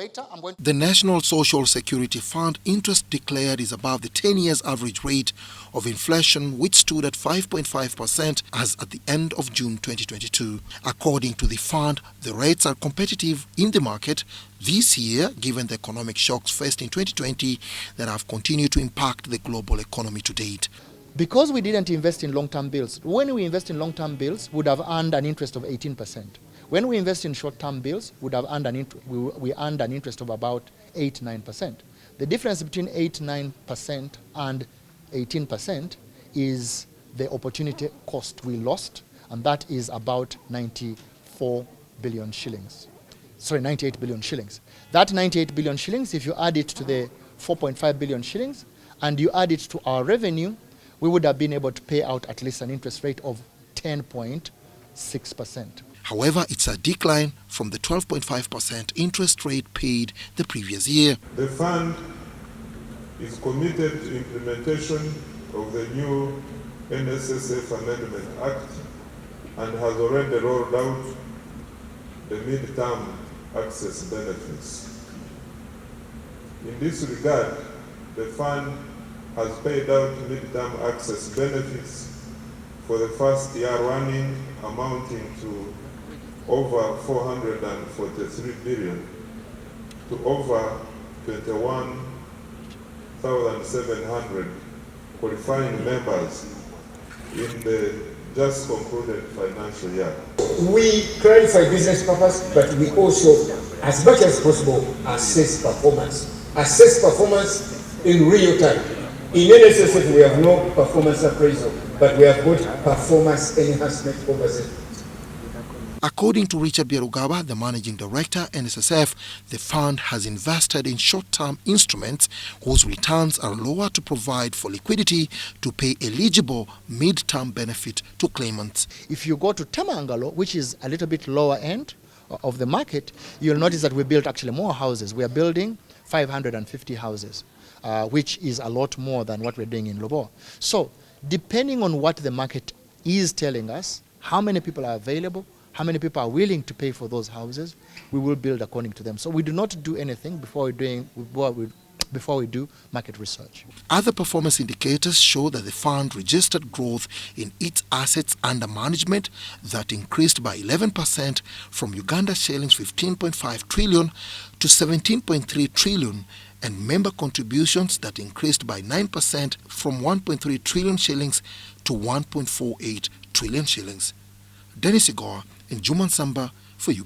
later. The National Social Security Fund interest declared is above the 10 years average rate of inflation, which stood at 5.5% as at the end of June 2022. According to the fund, the rates are competitive in the market this year, given the economic shocks faced in 2020 that have continued to impact the global economy to date. Because we didn't invest in long-term bills, when we invest in long-term bills, we would have earned an interest of 18%. When we invest in short-term bills, we earned an interest of about 8-9%. The difference between 8-9% and 18% is the opportunity cost we lost, and that is about 94 billion shillings. Sorry, 98 billion shillings. That 98 billion shillings, if you add it to the 4.5 billion shillings, and you add it to our revenue, we would have been able to pay out at least an interest rate of 10.6%. However, it's a decline from the 12.5% interest rate paid the previous year. The fund is committed to implementation of the new NSSF Amendment Act and has already rolled out the mid-term access benefits. In this regard, the fund has paid out mid-term access benefits for the first year running, amounting to over 443 billion to over 21,700 qualifying members in the just concluded financial year. We clarify business purpose, but we also, as much as possible, assess performance. Assess performance in real time. In NSSF, we have no performance appraisal, but we have good performance enhancement oversight. According to Richard Byerugawa, the Managing Director, NSSF, the fund has invested in short-term instruments whose returns are lower to provide for liquidity to pay eligible mid-term benefit to claimants. If you go to Temangalo, which is a little bit lower end of the market, you'll notice that we built actually more houses. We are building 550 houses. Which is a lot more than what we're doing in Lobo. So, depending on what the market is telling us, how many people are available, how many people are willing to pay for those houses, we will build according to them. So we do not do anything before we do market research. Other performance indicators show that the fund registered growth in its assets under management that increased by 11% from Uganda shillings 15.5 trillion to 17.3 trillion, and member contributions that increased by 9% from 1.3 trillion shillings to 1.48 trillion shillings. Dennis Igor and Juman Samba for you.